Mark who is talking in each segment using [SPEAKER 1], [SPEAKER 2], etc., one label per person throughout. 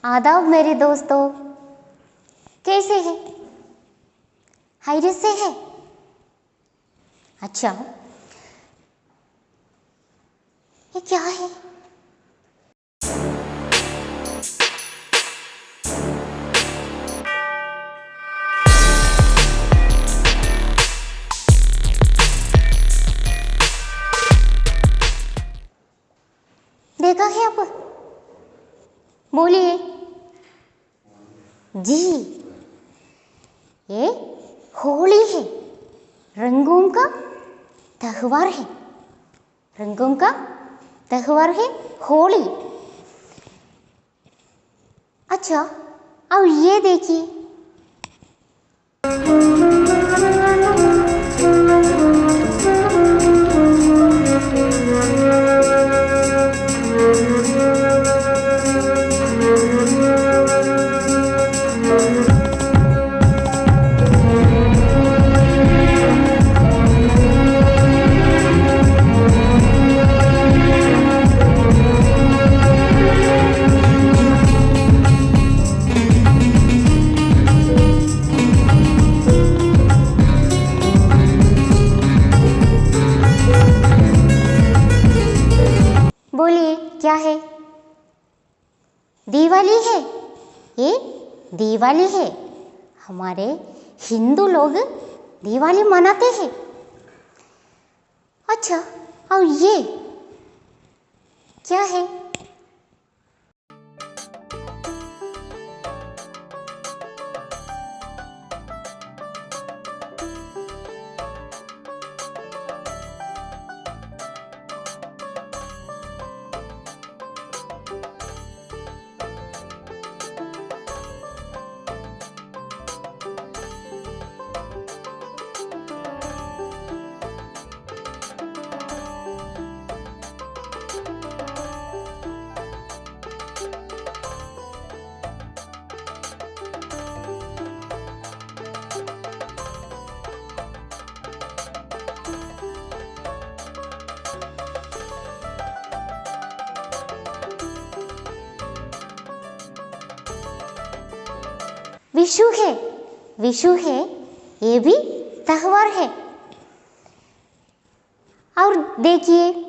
[SPEAKER 1] आदाब मेरे दोस्तों, कैसे हैं? खैरियत से है? अच्छा, ये क्या है? देखा है आप? बोलिए। जी, ये होली है, रंगों का त्योहार है। रंगों का त्योहार है होली। अच्छा, अब ये देखिए, बोलिए क्या है? दिवाली है। ये दिवाली है। हमारे हिंदू लोग दिवाली मनाते हैं। अच्छा, और ये क्या है? विशु है। विशु है, ये भी त्योहार है। और देखिए,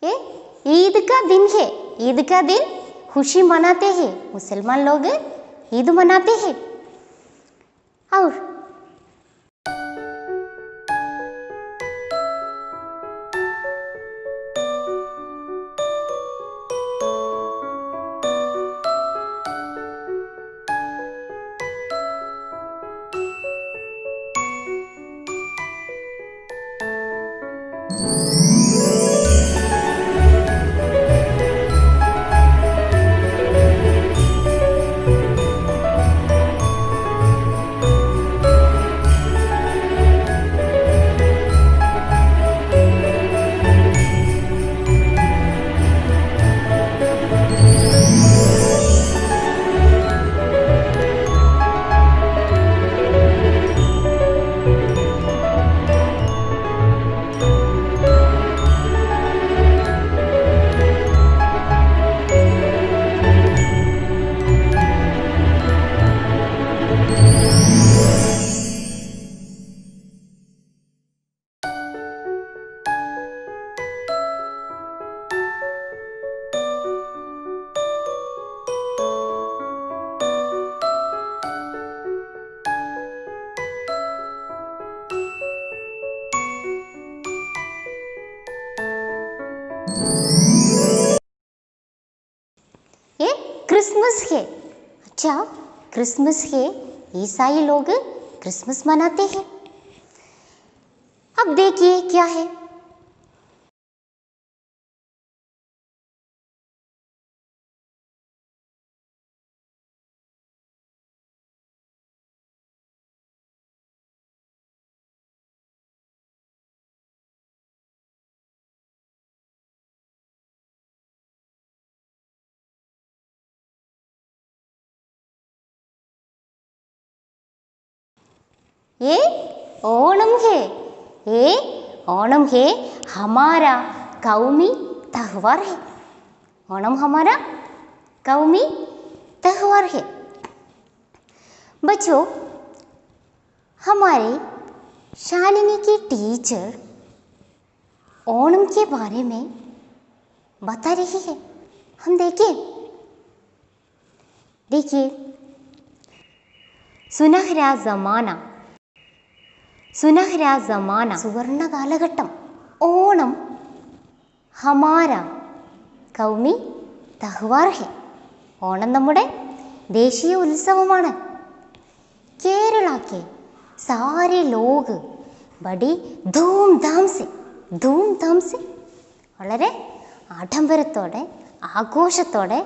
[SPEAKER 1] ये ईद का दिन है। ईद का दिन खुशी मनाते हैं। मुसलमान लोग ईद मनाते हैं। और ये क्रिसमस है। अच्छा, क्रिसमस है, ईसाई लोग क्रिसमस मनाते हैं। अब देखिए क्या है? ये ओणम है, ये ओणम है हमारा कौमी त्यौहार है। ओणम हमारा कौमी त्यौहार है। बच्चों, हमारे शालिनी की टीचर ओणम के बारे में बता रही है। हम देखिए सुनहरा ज़माना, सुनहरा ज़माना സുവർണ്ണ കാലഘട്ടം. ഓണം हमारा कौमी त्यौहार है. ഓണം നമ്മുടെ ദേശീയ ഉത്സവമാണ്. കേരള के सारे लोग बड़ी धूमधाम से വളരെ ആഡംബരത്തോടെ ആഘോഷത്തോടെ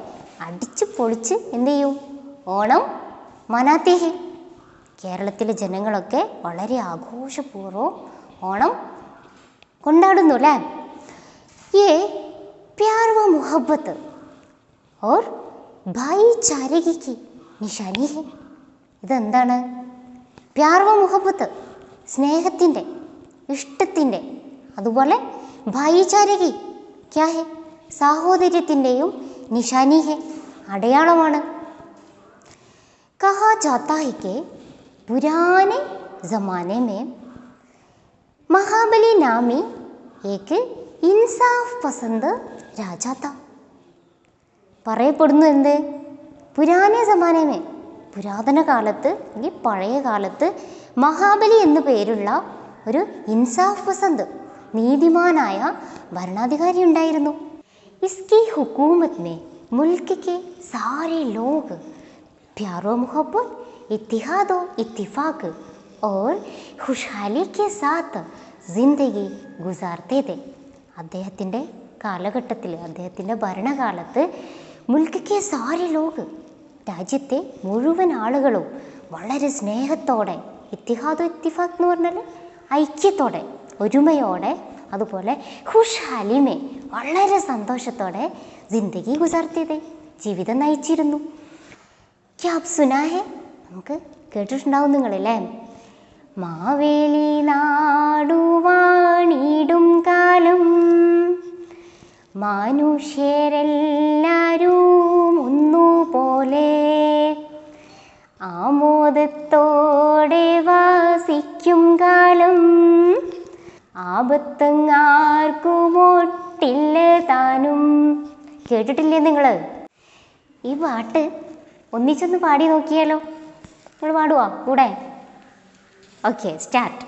[SPEAKER 1] അടിച്ചു പൊളിച്ച് എന്ത് ചെയ്യും? ഓണം മനാത്തെ ഹെ. കേരളത്തിലെ ജനങ്ങളൊക്കെ വളരെ ആഘോഷപൂർവ്വം ഓണം കൊണ്ടാടുന്നു അല്ലേ? ये प्यार व मोहब्बत और भाईचारे की निशानी है. ഇതെന്താണ്? പ്യാർ വ മുഹബ്ബത്ത്, സ്നേഹത്തിൻ്റെ, ഇഷ്ടത്തിൻ്റെ, അതുപോലെ ഭായിചാരകി ക്യാ ഹെ, സാഹോദര്യത്തിൻ്റെയും നിശാനി ഹെ, അടയാളമാണ്. कहा जाता है कि पुराने ज़माने में महाबली नामी एक इंसाफ पसंद राजा था. പറയപ്പെടുന്നു എന്ത്? പുരാനെ സമാനമേ, പുരാതന കാലത്ത് അല്ലെങ്കിൽ പഴയ കാലത്ത് മഹാബലി എന്നു പേരുള്ള ഒരു ഇൻസാഫ് പസന്ത്, നീതിമാനായ ഭരണാധികാരി ഉണ്ടായിരുന്നു. ഇസ്കി ഹുക്കൂമത്ത് മേ മുൽക്ക് കെ സാരെ ലോഗ് प्यारो मोहब्बत इत्तिहादो इत्तिफाक और खुशहाली के साथ ജിന്ദഗി ഗുസാർത്തേ थे. അദ്ദേഹത്തിൻ്റെ കാലഘട്ടത്തിൽ, അദ്ദേഹത്തിൻ്റെ ഭരണകാലത്ത് മുൽക്ക് കെ സാരെ ലോഗ്, രാജ്യത്തെ മുഴുവൻ ആളുകളും വളരെ സ്നേഹത്തോടെ, ഇത്തിഹാദോ ഇത്തിഫാഖ് എന്ന് പറഞ്ഞാൽ ഐക്യത്തോടെ, ഒരുമയോടെ, അതുപോലെ ഖുഷ്ഹാലിമേ വളരെ സന്തോഷത്തോടെ ജിന്ദഗി ഗുസാർത്തേ थे, ജീവിതം നയിച്ചിരുന്നു. ക്യാ ആപ് സുനാ ഹെ? നമുക്ക് കേട്ടിട്ടുണ്ടാവും നിങ്ങളല്ലേ? മാവേലി നാടുവാണിടും കാലം മനുഷ്യരെല്ലാരും ഒന്നുപോലെ ആമോദത്തോടെ വാസിക്കും കാലം ആപത്തങ്ങാർക്കുമൊട്ടില്ല താനും. കേട്ടിട്ടില്ലേ നിങ്ങൾ? ഈ പാട്ട് ഒന്നിച്ചൊന്ന് പാടി നോക്കിയാലോ? നിങ്ങൾ പാടുവാ കൂടെ? Okay, start.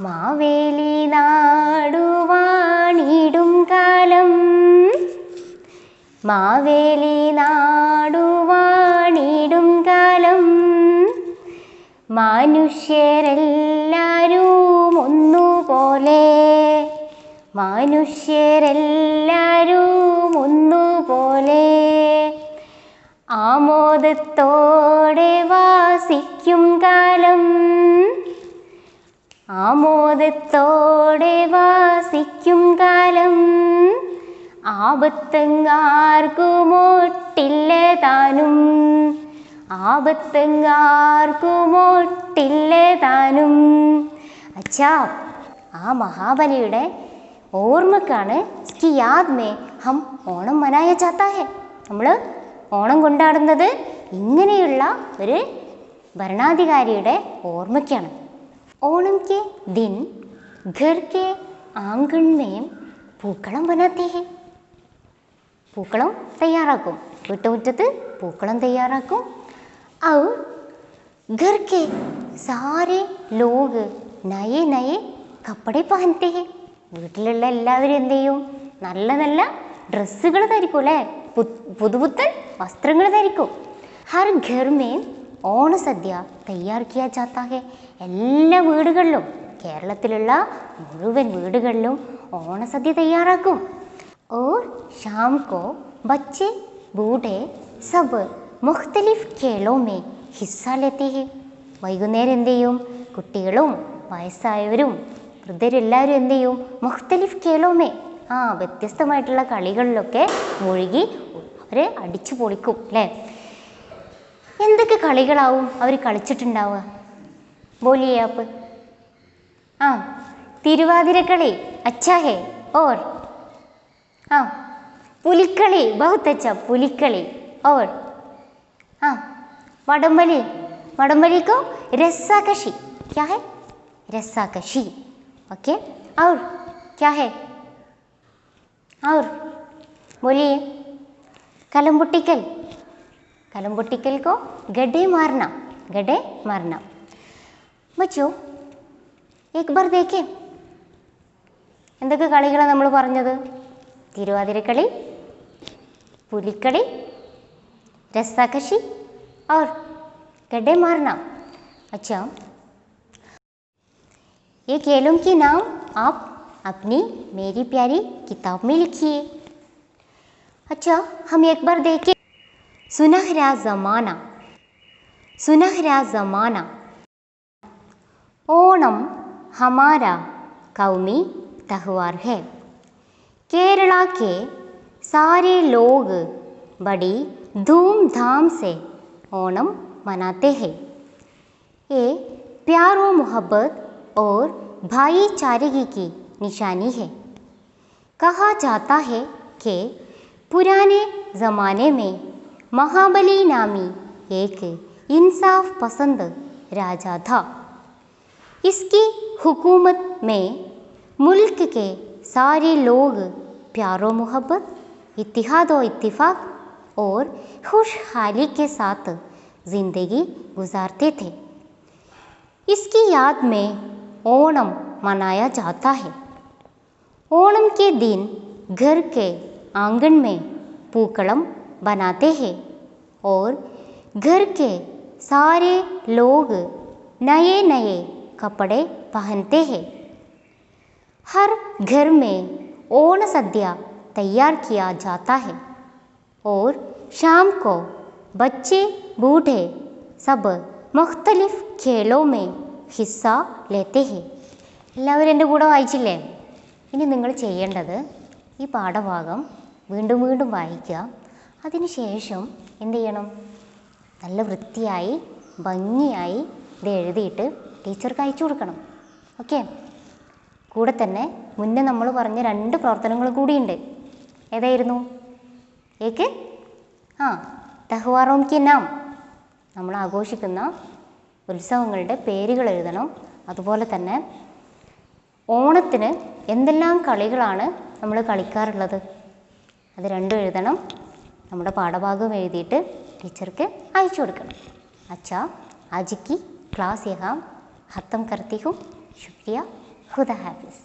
[SPEAKER 1] മാവേലി നാടുവാണിടും കാലം, മാവേലി നാടുവാണിടും കാലം മനുഷ്യരെല്ലാരും ഒന്നുപോലെ, മനുഷ്യരെല്ലാരും ഒന്നുപോലെ ആമോദത്തോടെ വാസിക്കും കാലം, ആമോദത്തോടെ വാസിക്കും കാലം ആപത്തങ്ങാർക്കുമൊട്ടില്ല താനും, ആപത്തങ്ങാർക്കുമൊട്ടില്ല താനും. അച്ഛാ, ആ മഹാബലിയുടെ ഓർമ്മക്കാണ് ഇസ്കി യാദ് മേ ഹം ഓണം മനായ ജാത്താ ഹെ. നമ്മൾ ഓണം കൊണ്ടാടുന്നത് ഇങ്ങനെയുള്ള ഒരു ഭരണാധികാരിയുടെ ഓർമ്മയ്ക്കാണ്. ഓണം കെ ദിൻ ഘർ കെ ആംഗൺ മേം പൂക്കളം ബനാത്തെ ഹെ. പൂക്കളം തയ്യാറാക്കും, വീട്ടുമുറ്റത്ത് പൂക്കളം തയ്യാറാക്കും. Our Ghar K Saare log നയെ നയെ കപ്പടെ പഹനത്തെ ഹെ. വീട്ടിലുള്ള എല്ലാവരും എന്ത് ചെയ്യും? നല്ല നല്ല ഡ്രസ്സുകൾ ധരിക്കും അല്ലേ? പുതുപുത്തൻ വസ്ത്രങ്ങൾ ധരിക്കും. ഹർ ഘർ മേം ഓണസദ്യ തയ്യാർ കിയാ ജാത്താ ഹെ. എല്ലാ വീടുകളിലും, കേരളത്തിലുള്ള മുഴുവൻ വീടുകളിലും ഓണസദ്യ തയ്യാറാക്കും. ഓർ ഷാം കോ ബच्चे ബൂഢേ സബ് മുഖ്തലിഫ് ഖേലോ മേ ഹിസ്സ ലേത്തെ ഹെ. വൈകുന്നേരം എന്ത് ചെയ്യും? കുട്ടികളും വയസ്സായവരും വൃദ്ധരെല്ലാവരും എന്ത് ചെയ്യും? മുഖ്തലിഫ് ഖേലോ മേ, വ്യത്യസ്തമായിട്ടുള്ള കളികളിലൊക്കെ മുഴുകി അവർ അടിച്ചു പൊളിക്കും അല്ലേ? എന്തൊക്കെ കളികളാവും അവർ കളിച്ചിട്ടുണ്ടാവുക? बोलिए आप। हाँ, തിരുവാതിരക്കളി अच्छा है। और हाँ, പുലിക്കളി बहुत अच्छा, പുലിക്കളി। और हाँ, വടംവലി, वडंवली को रस्साकशी, क्या है? रस्साकशी। ओके, और क्या है? और बोलिए। कलम्बुट्टिकल, कलम्बुट्टिकल को गड्ढे मारना, गड्ढे मारना। बच्चों एक बार देखें എന്തൊക്കെ കളികളാണ് നമ്മൾ പറഞ്ഞത്? തിരുവാതിരക്കളി, പുലിക്കളി, रस्साकशी और गड्ढे मारना। अच्छा, ये खेलों के नाम आप अपनी मेरी प्यारी किताब में लिखिए। अच्छा, हम एक बार देखें। सुनहरा ज़माना, सुनहरा ज़माना। ओणम हमारा कौमी त्यौहार है। केरला के सारे लोग बड़ी धूमधाम से ओणम मनाते हैं। ये प्यार व मोहब्बत और भाईचारे की निशानी है। कहा जाता है कि पुराने ज़माने में महाबली नामी एक इंसाफ पसंद राजा था। इसकी हुकूमत में मुल्क के सारे लोग प्यार व मोहब्बत, इत्तेहाद व इत्तिफाक और खुशहाली के साथ ज़िंदगी गुजारते थे। इसकी याद में ओणम मनाया जाता है। ओणम के दिन घर के आंगन में पूकलम बनाते हैं और घर के सारे लोग नए नए कपड़े पहनते हैं। हर घर में ओण सद्या तैयार किया जाता है और शाम को बच्चे बूढ़े सब मुख्तलिफ खेलों में हिस्सा लेते हैं. എല്ലാവരും എൻ്റെ കൂടെ വായിച്ചില്ലേ? ഇനി നിങ്ങൾ ചെയ്യേണ്ടത് ഈ പാഠഭാഗം വീണ്ടും വീണ്ടും വായിക്കുക. അതിനുശേഷം എന്ത് ചെയ്യണം? നല്ല വൃത്തിയായി ഭംഗിയായി ഇത് എഴുതിയിട്ട് ടീച്ചർക്ക് അയച്ചു കൊടുക്കണം. ഓക്കെ? കൂടെ തന്നെ മുന്നേ നമ്മൾ പറഞ്ഞ 2 പ്രവർത്തനങ്ങൾ കൂടിയുണ്ട്. ഏതായിരുന്നു? ഏക്ക് തെഹ്വാറോം കി നാം, നമ്മൾ ആഘോഷിക്കുന്ന ഉത്സവങ്ങളുടെ പേരുകൾ എഴുതണം. അതുപോലെ തന്നെ ഓണത്തിന് എന്തെല്ലാം കളികളാണ് നമ്മൾ കളിക്കാറുള്ളത്, അത് 2 എഴുതണം. നമ്മുടെ പാഠഭാഗം എഴുതിയിട്ട് ടീച്ചർക്ക് അയച്ചു കൊടുക്കണം. अच्छा, आज की क्लास यहाँ ख़त्म करती हूँ. शुक्रिया. खुदा हाफिज़.